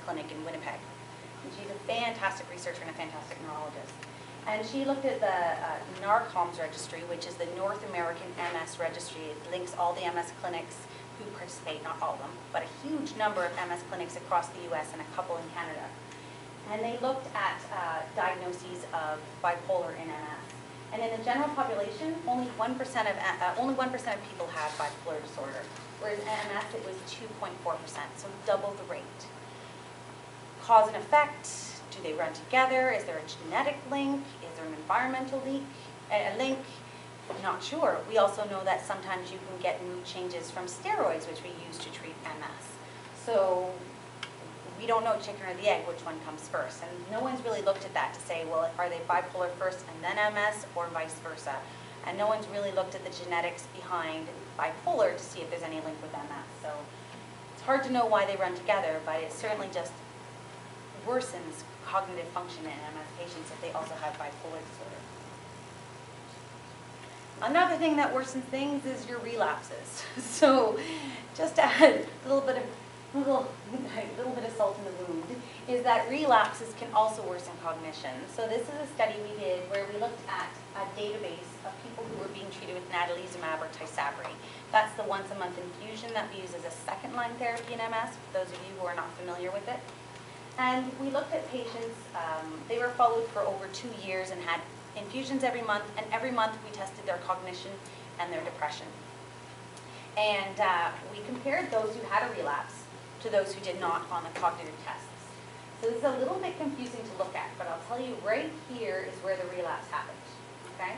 clinic in Winnipeg. And she's a fantastic researcher and a fantastic neurologist. And she looked at the NARCOMS registry, which is the North American MS registry. It links all the MS clinics who participate, not all of them, but a huge number of MS clinics across the US and a couple in Canada. And they looked at diagnoses of bipolar in MS. And in the general population, only 1% of people have bipolar disorder, whereas in MS it was 2.4%, so double the rate. Cause and effect, do they run together? Is there a genetic link? Is there an environmental link? Not sure. We also know that sometimes you can get mood changes from steroids, which we use to treat MS. So we don't know chicken or the egg, which one comes first. And no one's really looked at that to say, well, are they bipolar first and then MS, or vice versa? And no one's really looked at the genetics behind bipolar to see if there's any link with MS. So it's hard to know why they run together, but it certainly just worsens cognitive function in MS patients if they also have bipolar disorder. Another thing that worsens things is your relapses. So just to add a little bit of salt in the wound, is that relapses can also worsen cognition. So this is a study we did where we looked at a database of people who were being treated with natalizumab or Tysabri. That's the once-a-month infusion that we use as a second-line therapy in MS, for those of you who are not familiar with it. And we looked at patients, they were followed for over 2 years and had infusions every month, and every month we tested their cognition and their depression. And we compared those who had a relapse to those who did not on the cognitive tests. So this is a little bit confusing to look at, but I'll tell you right here is where the relapse happened, okay?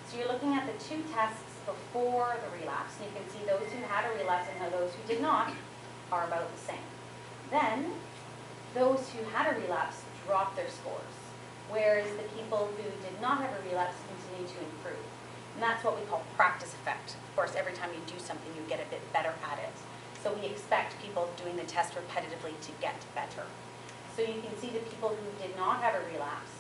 So you're looking at the 2 tests before the relapse, and you can see those who had a relapse and those who did not are about the same. Then, those who had a relapse dropped their scores, whereas the people who did not have a relapse continued to improve. And that's what we call practice effect. Of course, every time you do something, you get a bit better at it. So we expect people doing the test repetitively to get better. So you can see the people who did not have a relapse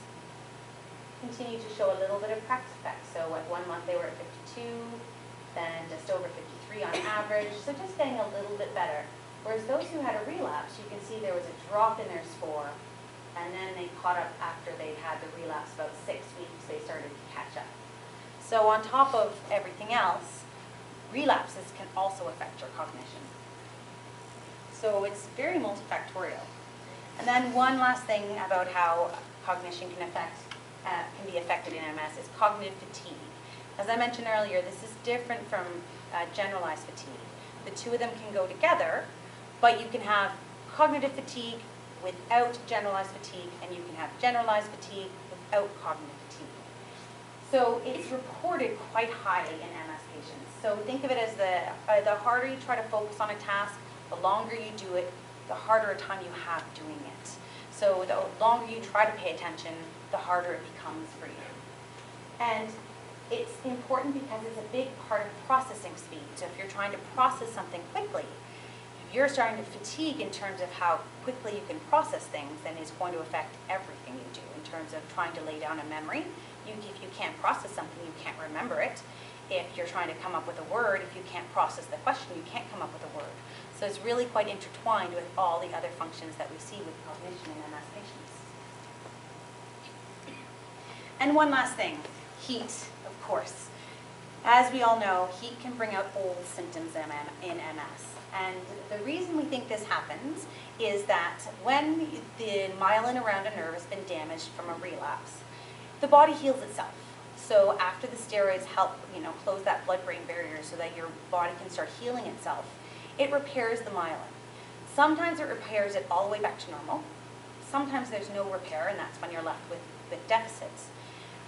continue to show a little bit of practice effect. So at 1 month they were at 52, then just over 53 on average, so just getting a little bit better. Whereas those who had a relapse, you can see there was a drop in their score, and then they caught up after they'd had the relapse about 6 weeks, they started to catch up. So on top of everything else, relapses can also affect your cognition. So it's very multifactorial. And then one last thing about how cognition can be affected in MS is cognitive fatigue. As I mentioned earlier, this is different from generalized fatigue. The 2 of them can go together, but you can have cognitive fatigue without generalized fatigue, and you can have generalized fatigue without cognitive fatigue. So it's reported quite highly in MS patients. So think of it as the harder you try to focus on a task, the longer you do it, the harder a time you have doing it. So the longer you try to pay attention, the harder it becomes for you. And it's important because it's a big part of processing speed. So if you're trying to process something quickly, if you're starting to fatigue in terms of how quickly you can process things, then it's going to affect everything you do in terms of trying to lay down a memory. If you can't process something, you can't remember it. If you're trying to come up with a word, if you can't process the question, you can't come up with a word. So it's really quite intertwined with all the other functions that we see with cognition in MS patients. And one last thing, heat, of course. As we all know, heat can bring out old symptoms in MS. And the reason we think this happens is that when the myelin around a nerve has been damaged from a relapse, the body heals itself. So after the steroids help, close that blood-brain barrier so that your body can start healing itself, it repairs the myelin. Sometimes it repairs it all the way back to normal. Sometimes there's no repair, and that's when you're left with deficits.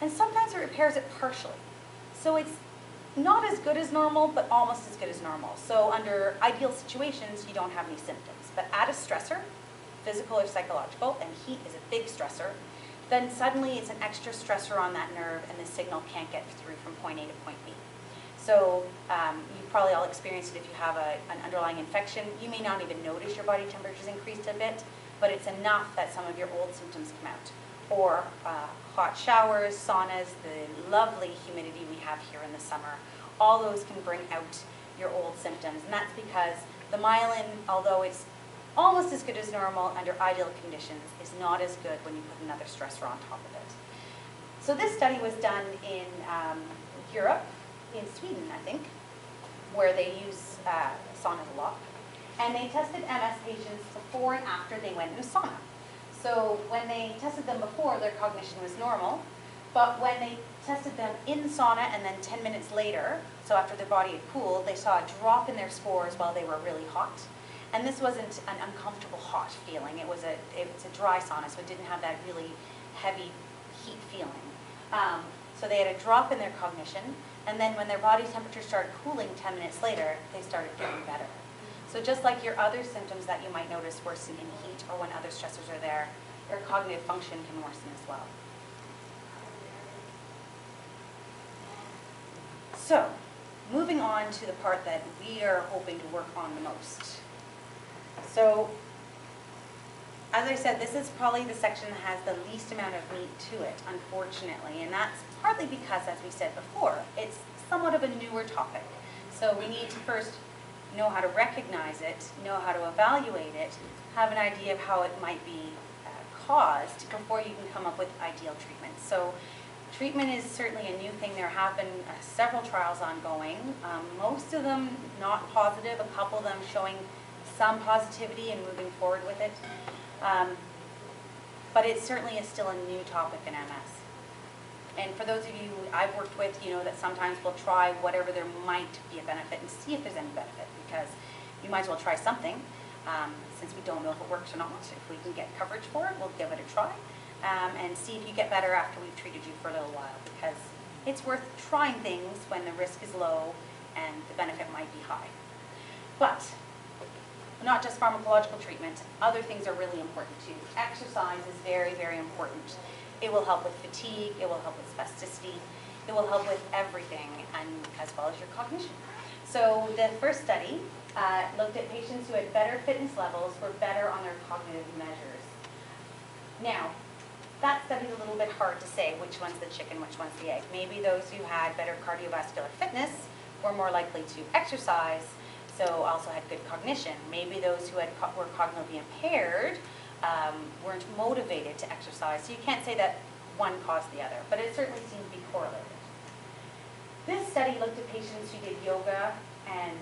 And sometimes it repairs it partially. So it's not as good as normal, but almost as good as normal. So under ideal situations, you don't have any symptoms. But add a stressor, physical or psychological, and heat is a big stressor, then suddenly it's an extra stressor on that nerve, and the signal can't get through from point A to point B. So you've probably all experienced it if you have an underlying infection. You may not even notice your body temperature's increased a bit, but it's enough that some of your old symptoms come out. Or hot showers, saunas, the lovely humidity we have here in the summer, all those can bring out your old symptoms. And that's because the myelin, although it's almost as good as normal under ideal conditions is not as good when you put another stressor on top of it. So this study was done in Europe, in Sweden, I think, where they use saunas a lot. And they tested MS patients before and after they went in a sauna. So when they tested them before, their cognition was normal. But when they tested them in sauna and then 10 minutes later, so after their body had cooled, they saw a drop in their scores while they were really hot. And this wasn't an uncomfortable hot feeling. It was a dry sauna, so it didn't have that really heavy heat feeling. So they had a drop in their cognition, and then when their body temperature started cooling 10 minutes later, they started feeling better. So just like your other symptoms that you might notice worsen in heat or when other stressors are there, your cognitive function can worsen as well. So, moving on to the part that we are hoping to work on the most. So, as I said, this is probably the section that has the least amount of meat to it, unfortunately, and that's partly because, as we said before, it's somewhat of a newer topic. So we need to first know how to recognize it, know how to evaluate it, have an idea of how it might be caused before you can come up with ideal treatment. So treatment is certainly a new thing. There have been several trials ongoing, most of them not positive, a couple of them showing some positivity and moving forward with it. But it certainly is still a new topic in MS. And for those of you I've worked with, you know that sometimes we'll try whatever there might be a benefit and see if there's any benefit, because you might as well try something, since we don't know if it works or not. If we can get coverage for it, we'll give it a try, and see if you get better after we've treated you for a little while, because it's worth trying things when the risk is low and the benefit might be high. But not just pharmacological treatment, other things are really important too. Exercise is very, very important. It will help with fatigue, it will help with spasticity, it will help with everything, and as well as your cognition. So the first study looked at patients who had better fitness levels, were better on their cognitive measures. Now, that study's a little bit hard to say which one's the chicken, which one's the egg. Maybe those who had better cardiovascular fitness were more likely to exercise, so also had good cognition. Maybe those who were cognitively impaired weren't motivated to exercise. So you can't say that one caused the other, but it certainly seems to be correlated. This study looked at patients who did yoga and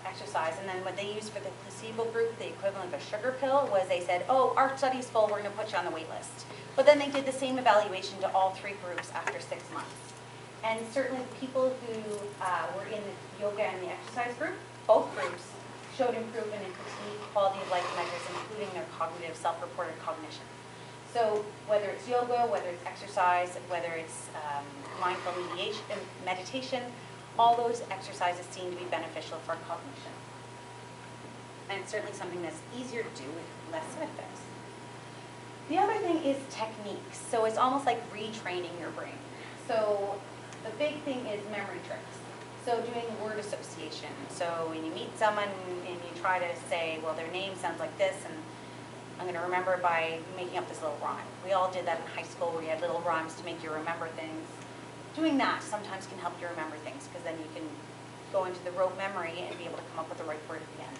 exercise, and then what they used for the placebo group, the equivalent of a sugar pill, was they said, oh, our study's full, we're going to put you on the wait list. But then they did the same evaluation to all three groups after 6 months. And certainly people who were in the yoga and the exercise group, both groups, showed improvement in fatigue, quality of life measures, including their cognitive, self-reported cognition. So whether it's yoga, whether it's exercise, whether it's mindful meditation, all those exercises seem to be beneficial for cognition. And it's certainly something that's easier to do with less side effects. The other thing is techniques. So it's almost like retraining your brain. So the big thing is memory tricks. So doing word association. So when you meet someone and you try to say, well, their name sounds like this, and I'm going to remember by making up this little rhyme. We all did that in high school where you had little rhymes to make you remember things. Doing that sometimes can help you remember things, because then you can go into the rote memory and be able to come up with the right word at the end.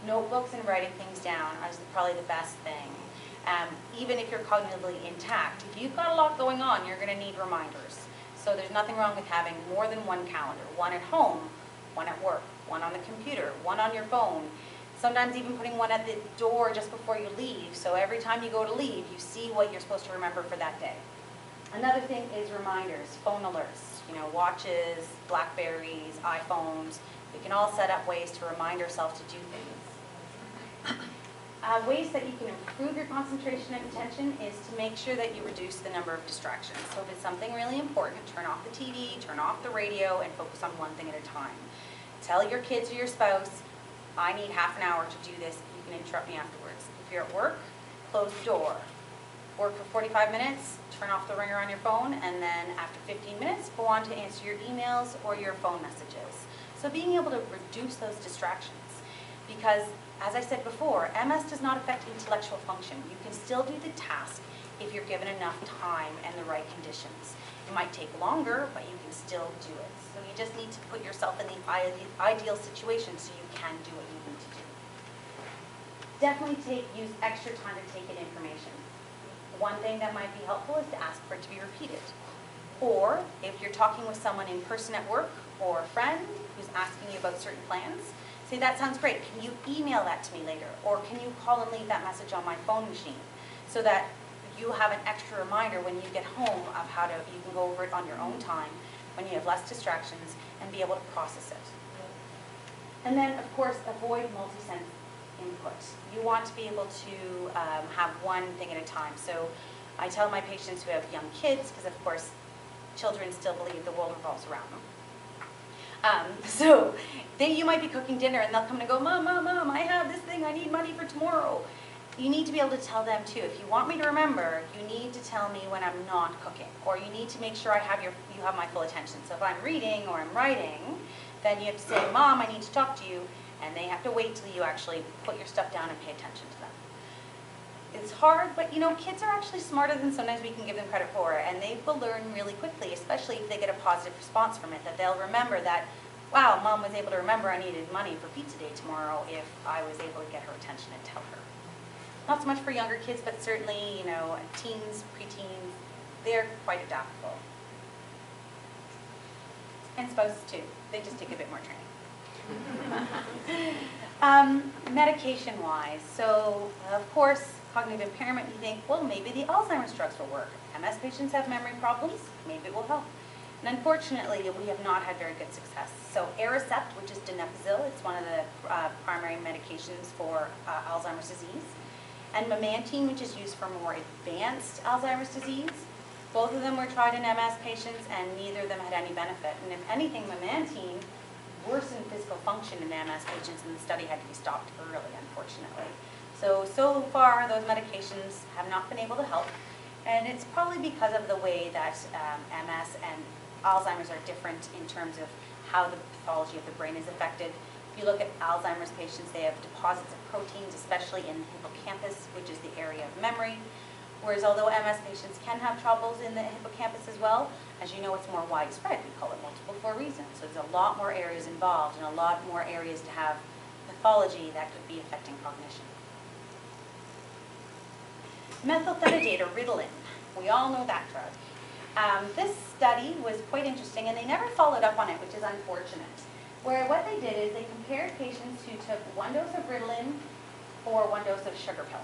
Notebooks and writing things down is probably the best thing. Even if you're cognitively intact, if you've got a lot going on, you're going to need reminders. So there's nothing wrong with having more than one calendar, one at home, one at work, one on the computer, one on your phone. Sometimes even putting one at the door just before you leave, so every time you go to leave, you see what you're supposed to remember for that day. Another thing is reminders, phone alerts, watches, Blackberries, iPhones. We can all set up ways to remind ourselves to do things. Ways that you can improve your concentration and attention is to make sure that you reduce the number of distractions. So if it's something really important, turn off the TV, turn off the radio, and focus on one thing at a time. Tell your kids or your spouse, I need half an hour to do this, you can interrupt me afterwards. If you're at work, close the door. Work for 45 minutes, turn off the ringer on your phone, and then after 15 minutes, go on to answer your emails or your phone messages. So being able to reduce those distractions, because as I said before, MS does not affect intellectual function. You can still do the task if you're given enough time and the right conditions. It might take longer, but you can still do it. So you just need to put yourself in the ideal situation so you can do what you need to do. definitely use extra time to take in information. One thing that might be helpful is to ask for it to be repeated. Or if you're talking with someone in person at work or a friend who's asking you about certain plans, say, that sounds great, can you email that to me later? Or can you call and leave that message on my phone machine so that you have an extra reminder when you get home of how to, you can go over it on your own time when you have less distractions and be able to process it. And then, of course, avoid multi-sense input. You want to be able to have one thing at a time. So I tell my patients who have young kids, because of course children still believe the world revolves around them. So you might be cooking dinner and they'll come and go, Mom, Mom, Mom, I have this thing, I need money for tomorrow. You need to be able to tell them too, if you want me to remember, you need to tell me when I'm not cooking, or you need to make sure you have my full attention. So if I'm reading or I'm writing, then you have to say, Mom, I need to talk to you, and they have to wait till you actually put your stuff down and pay attention to them. It's hard, but kids are actually smarter than sometimes we can give them credit for, and they will learn really quickly, especially if they get a positive response from it, that they'll remember that, wow, Mom was able to remember I needed money for pizza day tomorrow if I was able to get her attention and tell her. Not so much for younger kids, but certainly, teens, preteens, they're quite adaptable. And spouses too. They just take a bit more training. Medication-wise, so of course, cognitive impairment, you think, well, maybe the Alzheimer's drugs will work. MS patients have memory problems, maybe it will help. And unfortunately, we have not had very good success. So Aricept, which is donepezil, it's one of the primary medications for Alzheimer's disease. And memantine, which is used for more advanced Alzheimer's disease. Both of them were tried in MS patients, and neither of them had any benefit. And if anything, memantine worsened physical function in MS patients, and the study had to be stopped early, unfortunately. So far, those medications have not been able to help, and it's probably because of the way that MS and Alzheimer's are different in terms of how the pathology of the brain is affected. If you look at Alzheimer's patients, they have deposits of proteins, especially in the hippocampus, which is the area of memory. Whereas although MS patients can have troubles in the hippocampus as well, as you know, it's more widespread. We call it multiple for a reason. So there's a lot more areas involved and a lot more areas to have pathology that could be affecting cognition. Methylphenidate, or Ritalin. We all know that drug. This study was quite interesting, and they never followed up on it, which is unfortunate. Where what they did is they compared patients who took 1 dose of Ritalin or 1 dose of sugar pill.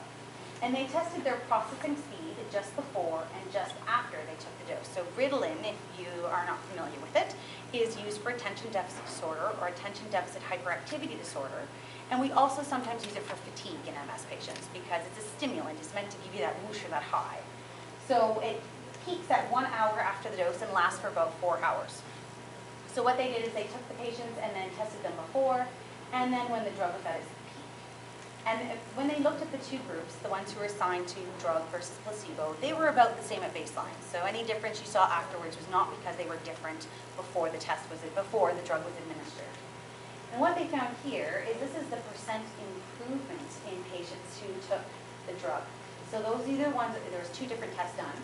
And they tested their processing speed just before and just after they took the dose. So Ritalin, if you are not familiar with it, is used for attention deficit disorder or attention deficit hyperactivity disorder. And we also sometimes use it for fatigue in MS patients because it's a stimulant. It's meant to give you that whoosh or that high. So it peaks at 1 hour after the dose and lasts for about 4 hours. So what they did is they took the patients and then tested them before, and then when the drug was at its peak. And when they looked at the two groups, the ones who were assigned to drug versus placebo, they were about the same at baseline. So any difference you saw afterwards was not because they were different before the before the drug was administered. And what they found here is this is the percent improvement in patients who took the drug. So those are the ones, there was 2 different tests done.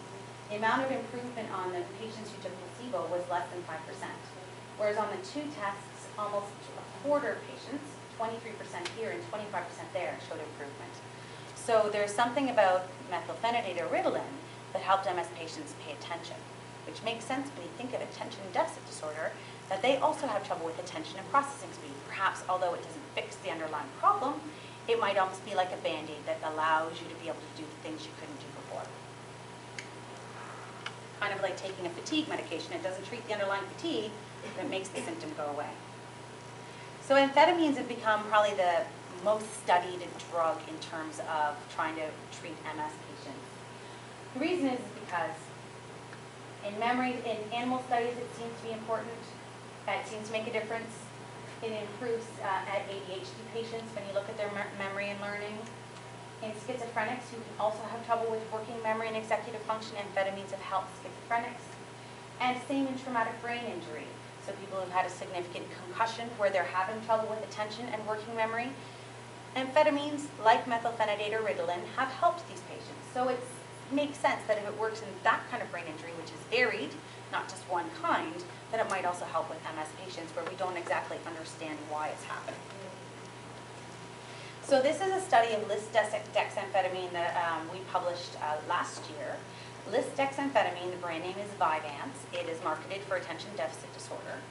The amount of improvement on the patients who took placebo was less than 5%. Whereas on the 2 tests, almost a quarter of patients, 23% here and 25% there, showed improvement. So there's something about methylphenidate or Ritalin that helped MS patients pay attention, which makes sense when you think of attention deficit disorder, that they also have trouble with attention and processing speed. Perhaps, although it doesn't fix the underlying problem, it might almost be like a Band-Aid that allows you to be able to do the things you couldn't do before. Kind of like taking a fatigue medication. It doesn't treat the underlying fatigue, but it makes the symptom go away. So amphetamines have become probably the most studied drug in terms of trying to treat MS patients. The reason is because in animal studies it seems to be important. It seems to make a difference. It improves at ADHD patients when you look at their memory and learning. In schizophrenics who can also have trouble with working memory and executive function, amphetamines have helped schizophrenics. And same in traumatic brain injury. So people who've had a significant concussion where they're having trouble with attention and working memory. Amphetamines, like methylphenidate or Ritalin, have helped these patients. So it makes sense that if it works in that kind of brain injury, which is varied, not just one kind, then it might also help with MS patients where we don't exactly understand why it's happening. So this is a study of lisdexamphetamine that we published last year. Lisdexamphetamine, the brand name is Vyvanse. It is marketed for attention deficit disorder.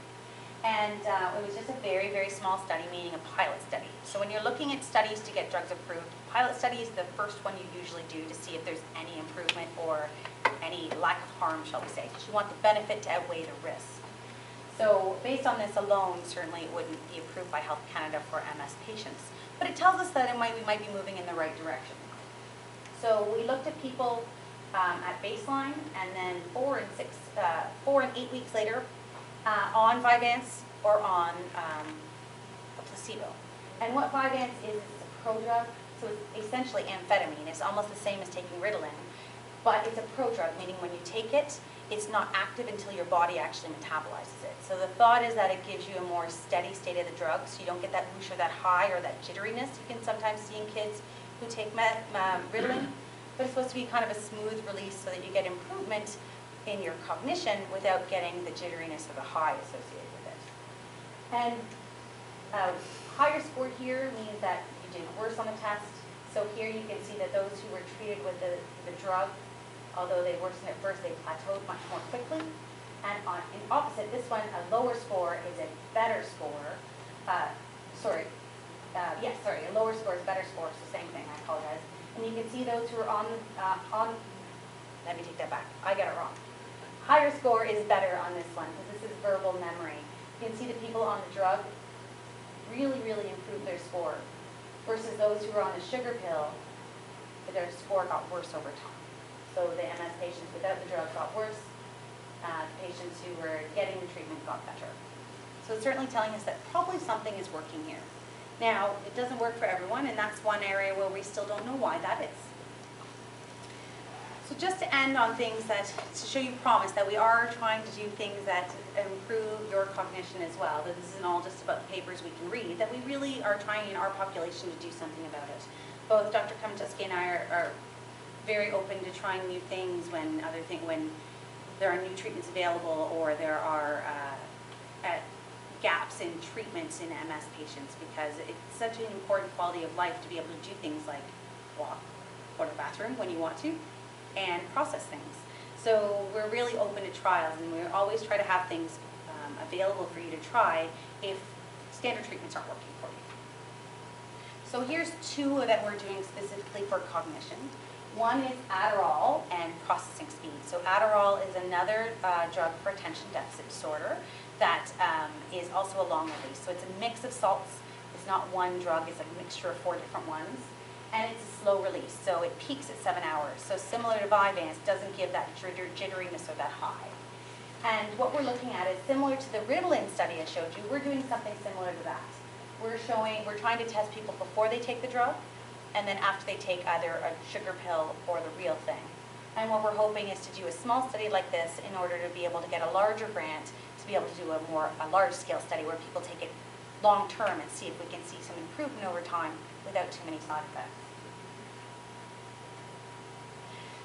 And it was just a very, very small study, meaning a pilot study. So when you're looking at studies to get drugs approved, pilot study is the first one you usually do to see if there's any improvement or any lack of harm, shall we say, because you want the benefit to outweigh the risk. So based on this alone, certainly it wouldn't be approved by Health Canada for MS patients. But it tells us that we might be moving in the right direction. So we looked at people at baseline, and then 4 and 8 weeks later on Vyvanse or on a placebo. And what Vyvanse is, it's a prodrug, so it's essentially amphetamine. It's almost the same as taking Ritalin, but it's a prodrug, meaning when you take it, it's not active until your body actually metabolizes it. So the thought is that it gives you a more steady state of the drug, so you don't get that whoosh or that high or that jitteriness you can sometimes see in kids who take Ritalin. But it's supposed to be kind of a smooth release so that you get improvement in your cognition without getting the jitteriness or the high associated with it. And higher score here means that you did worse on the test. So here you can see that those who were treated with the drug, although they worsened at first, they plateaued much more quickly. And in opposite, this one, a lower score is a better score. A lower score is a better score, so same thing, I apologize. And you can see those who are let me take that back, I got it wrong. Higher score is better on this one, because this is verbal memory. You can see the people on the drug really, really improved their score, versus those who were on the sugar pill, their score got worse over time. So the MS patients without the drug got worse, patients who were getting the treatment got better. So it's certainly telling us that probably something is working here. Now, it doesn't work for everyone, and that's one area where we still don't know why that is. So just to end on things that, to show you promise that we are trying to do things that improve your cognition as well, that this isn't all just about the papers we can read, that we really are trying in our population to do something about it. Both Dr. Kamczewski and I are very open to trying new things when there are new treatments available, or there are gaps in treatments in MS patients, because it's such an important quality of life to be able to do things like walk, go to the bathroom when you want to, and process things. So we're really open to trials, and we always try to have things available for you to try if standard treatments aren't working for you. So here's two that we're doing specifically for cognition. One is Adderall and processing speed. So Adderall is another drug for attention deficit disorder that is also a long release. So it's a mix of salts. It's not one drug, it's a mixture of 4 different ones. And it's a slow release, so it peaks at 7 hours. So similar to Vyvanse, doesn't give that jitteriness or that high. And what we're looking at is similar to the Ritalin study I showed you. We're doing something similar to that. We're trying to test people before they take the drug, and then after they take either a sugar pill or the real thing. And what we're hoping is to do a small study like this in order to be able to get a larger grant, to be able to do a large-scale study where people take it long-term and see if we can see some improvement over time without too many side effects.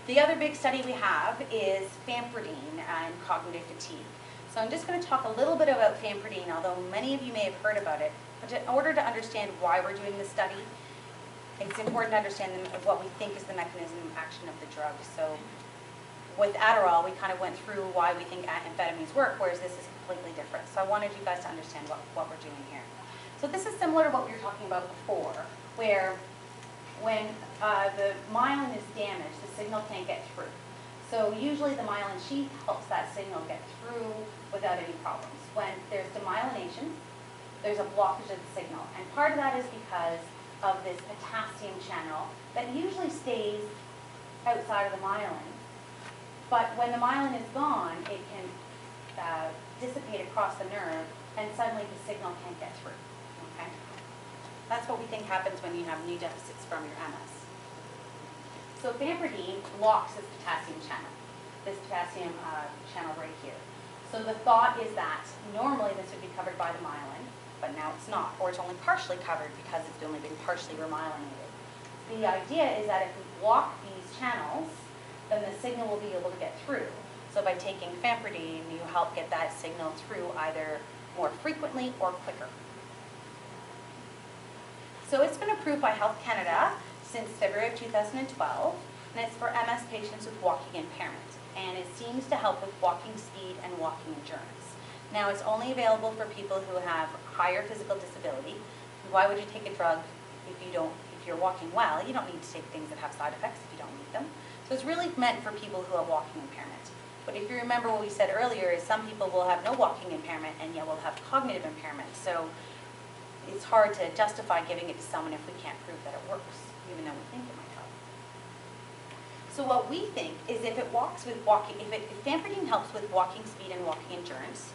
The other big study we have is famotidine and cognitive fatigue. So I'm just going to talk a little bit about famotidine, although many of you may have heard about it. But in order to understand why we're doing this study, it's important to understand what we think is the mechanism of action of the drug. So with Adderall, we kind of went through why we think amphetamines work, whereas this is completely different. So I wanted you guys to understand what we're doing here. So this is similar to what we were talking about before, where when the myelin is damaged, the signal can't get through. So usually the myelin sheath helps that signal get through without any problems. When there's demyelination, there's a blockage of the signal. And part of that is because of this potassium channel that usually stays outside of the myelin. But when the myelin is gone, it can dissipate across the nerve, and suddenly the signal can't get through. Okay? That's what we think happens when you have new deficits from your MS. So famotidine blocks this potassium channel right here. So the thought is that normally this would be covered by the myelin, but now it's not, or it's only partially covered because it's only been partially remyelinated. The idea is that if we block these channels, then the signal will be able to get through. So by taking famotidine, you help get that signal through either more frequently or quicker. So it's been approved by Health Canada since February of 2012, and it's for MS patients with walking impairment. And it seems to help with walking speed and walking endurance. Now, it's only available for people who have higher physical disability. Why would you take a drug if you're walking well? You don't need to take things that have side effects if you don't need them. So it's really meant for people who have walking impairment. But if you remember what we said earlier, is some people will have no walking impairment and yet will have cognitive impairment. So it's hard to justify giving it to someone if we can't prove that it works, even though we think it might help. So what we think is if famotidine helps with walking speed and walking endurance,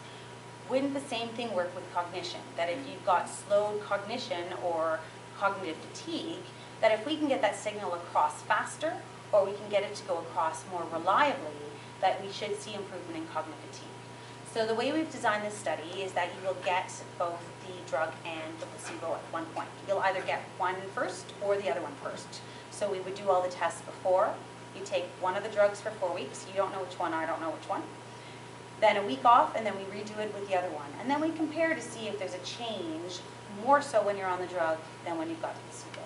wouldn't the same thing work with cognition? That if you've got slowed cognition or cognitive fatigue, that if we can get that signal across faster, or we can get it to go across more reliably, that we should see improvement in cognitive fatigue. So the way we've designed this study is that you will get both the drug and the placebo at one point. You'll either get one first or the other one first. So we would do all the tests before. You take one of the drugs for 4 weeks. You don't know which one, I don't know which one. Then a week off, and then we redo it with the other one. And then we compare to see if there's a change, more so when you're on the drug than when you've got the placebo.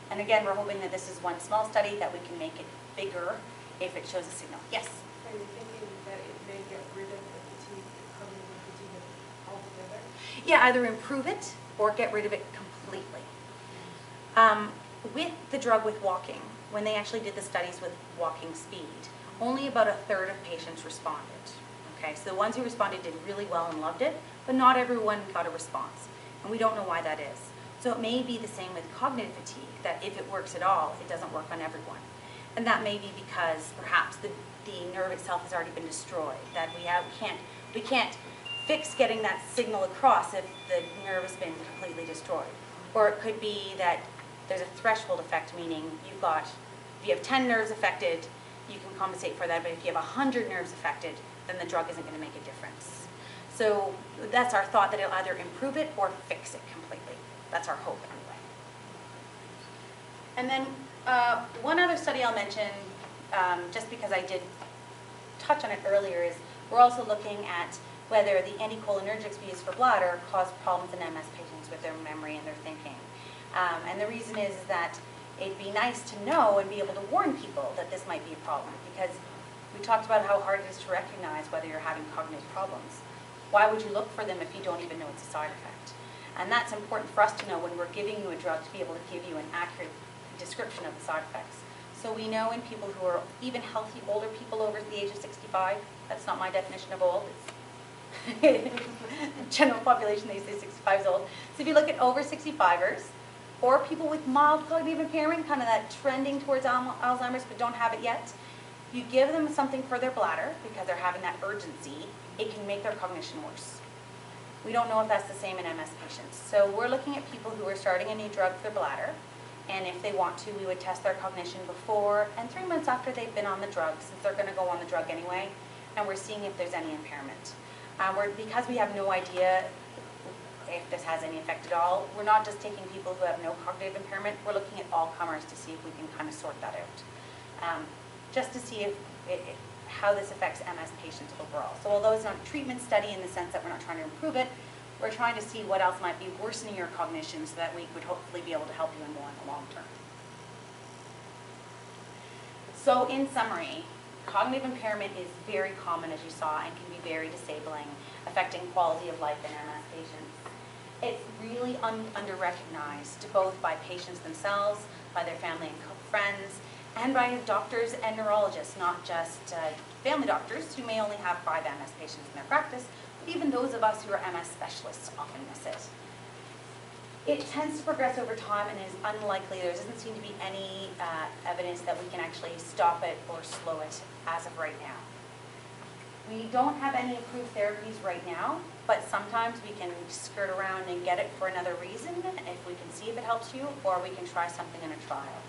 And again, we're hoping that this is one small study, that we can make it bigger if it shows a signal. Yes? Are you thinking that it may get rid of the fatigue, cognitive fatigue altogether? Yeah, either improve it or get rid of it completely. With the drug with walking, when they actually did the studies with walking speed, only about a third of patients responded. Okay, so the ones who responded did really well and loved it, but not everyone got a response. And we don't know why that is. So it may be the same with cognitive fatigue, that if it works at all, it doesn't work on everyone. And that may be because perhaps the nerve itself has already been destroyed, that we can't fix getting that signal across if the nerve has been completely destroyed. Or it could be that there's a threshold effect, meaning if you have 10 nerves affected, you can compensate for that, but if you have 100 nerves affected, then the drug isn't going to make a difference. So that's our thought, that it'll either improve it or fix it completely. That's our hope anyway. And then one other study I'll mention, just because I did touch on it earlier, is we're also looking at whether the anticholinergics we use for bladder cause problems in MS patients with their memory and their thinking. And the reason is that it'd be nice to know and be able to warn people that this might be a problem, because we talked about how hard it is to recognize whether you're having cognitive problems. Why would you look for them if you don't even know it's a side effect? And that's important for us to know when we're giving you a drug, to be able to give you an accurate description of the side effects. So we know in people who are even healthy, older people over the age of 65, that's not my definition of old, it's general population, they say 65 is old. So if you look at over 65ers, or people with mild cognitive impairment, kind of that trending towards Alzheimer's but don't have it yet, you give them something for their bladder because they're having that urgency, it can make their cognition worse. We don't know if that's the same in MS patients. So we're looking at people who are starting a new drug for their bladder, and if they want to, we would test their cognition before and 3 months after they've been on the drug, since they're going to go on the drug anyway, and we're seeing if there's any impairment. Because we have no idea if this has any effect at all, we're not just taking people who have no cognitive impairment, we're looking at all comers to see if we can kind of sort that out. Just to see how this affects MS patients overall. So although it's not a treatment study in the sense that we're not trying to improve it, we're trying to see what else might be worsening your cognition so that we would hopefully be able to help you in more in the long term. So in summary, cognitive impairment is very common, as you saw, and can be very disabling, affecting quality of life in MS patients. It's really under-recognized, both by patients themselves, by their family and friends, and by doctors and neurologists, not just family doctors who may only have 5 MS patients in their practice, but even those of us who are MS specialists often miss it. It tends to progress over time and is unlikely. There doesn't seem to be any evidence that we can actually stop it or slow it as of right now. We don't have any approved therapies right now, but sometimes we can skirt around and get it for another reason, if we can see if it helps you, or we can try something in a trial.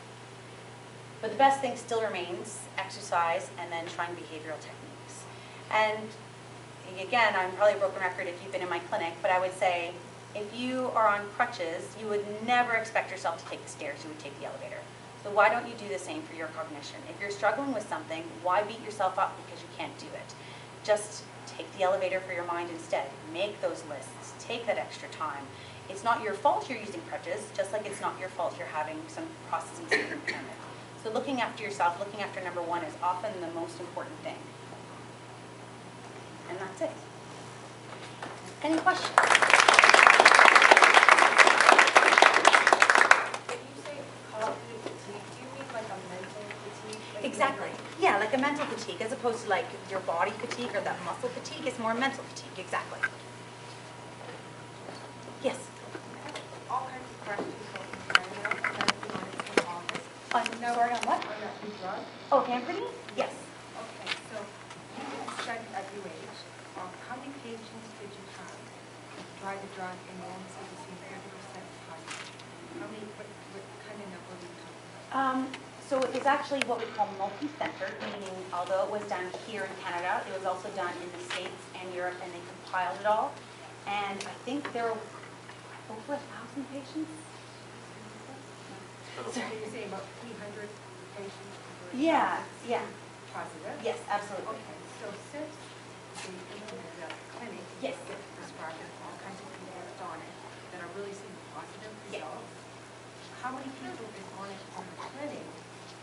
But the best thing still remains exercise and then trying behavioral techniques. And again, I'm probably a broken record if you've been in my clinic, but I would say if you are on crutches, you would never expect yourself to take the stairs, you would take the elevator. So why don't you do the same for your cognition? If you're struggling with something, why beat yourself up because you can't do it? Just take the elevator for your mind instead. Make those lists. Take that extra time. It's not your fault you're using crutches, just like it's not your fault you're having some processing speed impairment. So looking after yourself, looking after number one is often the most important thing. And that's it. Any questions? When you say cognitive fatigue, do you mean like a mental fatigue? Like Exactly. Yeah, like a mental fatigue, as opposed to like your body fatigue or that muscle fatigue. It's more mental fatigue, exactly. Yes? All kinds of questions about the therapy on it in August. Sorry, on what? On that new drug? Oh, Hamperdine? Yes. Okay, so you did a study at UH. How many patients did you have try the drug and you only said you seen 30% positive? How many, what kind of number were you talking about? So it was actually what we call multi-centered, meaning although it was done here in Canada, it was also done in the States and Europe, and they compiled it all. And I think there were over 1,000 patients. So you say about 300 patients were Yeah, yeah. positive? Yes, absolutely. Okay, so since the clinic, Yes. get prescribed and all kinds of people are on it that are really seeing positive Yeah. results, how many people is on it on the clinic?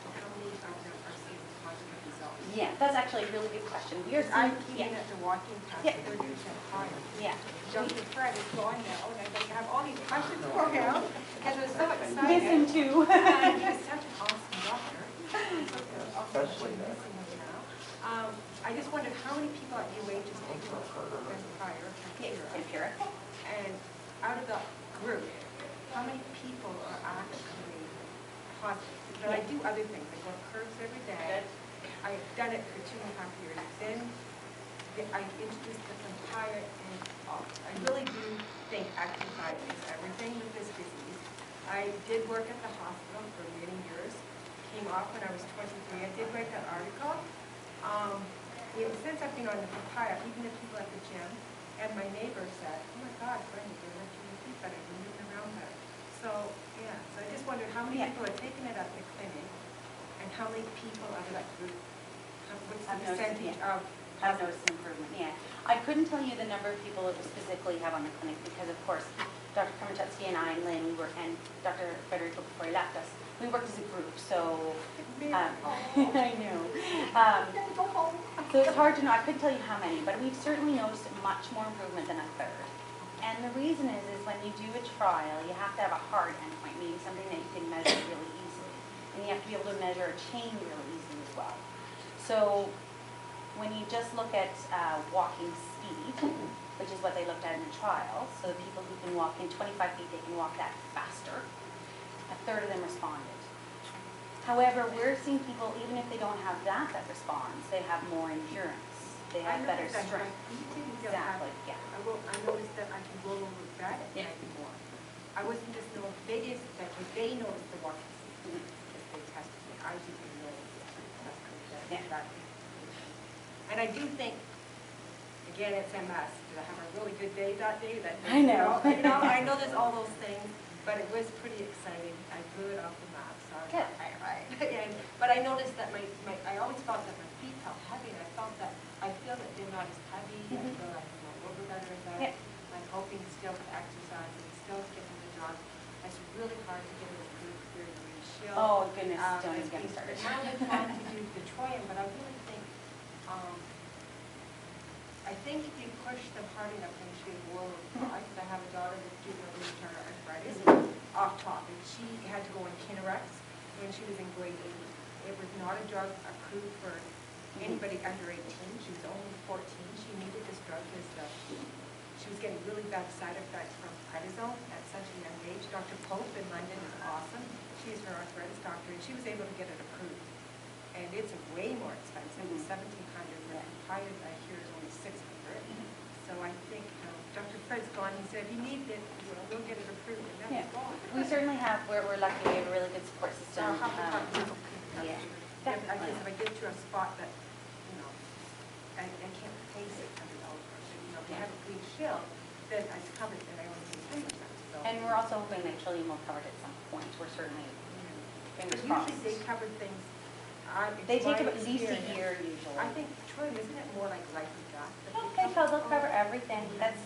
How many of them are seeing positive results? Yeah, that's actually a really good question. We are I'm seeing, keeping yeah, at the walking test, Yeah. 30% higher. yeah. Dr. Fred is going now, and I'm going to have all these questions for him, because we're so excited. Miss him too. And he's such an awesome doctor. Especially missing him now. I just wondered how many people at UH is taking this prior Empiric. and out of the group, how many people are actually positive? But I do other things. I go to curves every day. I've done it for 2.5 years. Then I introduced this entire, and I really do think exercise is everything with this disease. I did work at the hospital for many years. Came off when I was 23. I did write that article. Since I've been on the papaya, even the people at the gym, and my neighbor said, oh my God, Brenda, you're making me feel better, you're moving around better. So, yeah, so I just wondered how many people are taking it at the clinic, and how many people out of that group, what's the percentage of I've noticed an improvement, yeah. I couldn't tell you the number of people that we physically have on the clinic because, of course, Dr. Kramaczewski and I and Lynn, and Dr. Federico before he left us, we worked as a group, so I know. So it's hard to know. I couldn't tell you how many, but we've certainly noticed much more improvement than a third. And the reason is when you do a trial, you have to have a hard endpoint, meaning something that you can measure really easily. And you have to be able to measure a change really easily as well. So when you just look at walking speed, which is what they looked at in the trial, so the people who can walk in 25 feet, they can walk that faster, a third of them responded. However, we're seeing people, even if they don't have that responds, they have more endurance. They have better strength. Exactly, yeah. I noticed that I can roll over bed at night more. I wasn't just knowing, they just, like, they noticed the walking speed, because they tested me. I didn't know that. And I do think, again, it's MS. Did I have a really good day that day? I know. I know there's all those things, but it was pretty exciting. I blew it off the map, so I was Good. like, all right. But I noticed that I always felt that my feet felt heavy, and I feel that they're not as heavy. I feel like I'm a little better and better. I'm hoping still to exercise and still getting the drug. It's really hard to get it approved here in the Shield. Oh, goodness, don't even get me started. Now I'm trying to do the Troyan, but I really think, if you push them hard enough, they should will apply. Because I have a daughter with juvenile rheumatoid arthritis off top, and she had to go on Kinerex when she was in grade 8. It was not a drug approved for anybody under 18. She was only 14. She needed this drug because she was getting really bad side effects from prednisone at such a young age. Dr. Pope in London is awesome. She's her arthritis doctor, and she was able to get it approved. And it's way more expensive. It's $1,700. The higher I hear is only $600. So I think Dr. Fred's gone. He said he needs it. We'll get it approved, and that's gone. We certainly have. We're lucky. We have a really good support system. Yeah. Definitely. If I get to a spot that, I can't face it $100 person. If you have a green shield, then it's covered, and I only pay 10%. So. And we're also hoping that Trillium will cover it at some point. We're certainly fingers crossed. Usually they cover things. They take at least a year usually. I think Trillium, isn't it more like life and death? Okay, so they'll cover everything. That's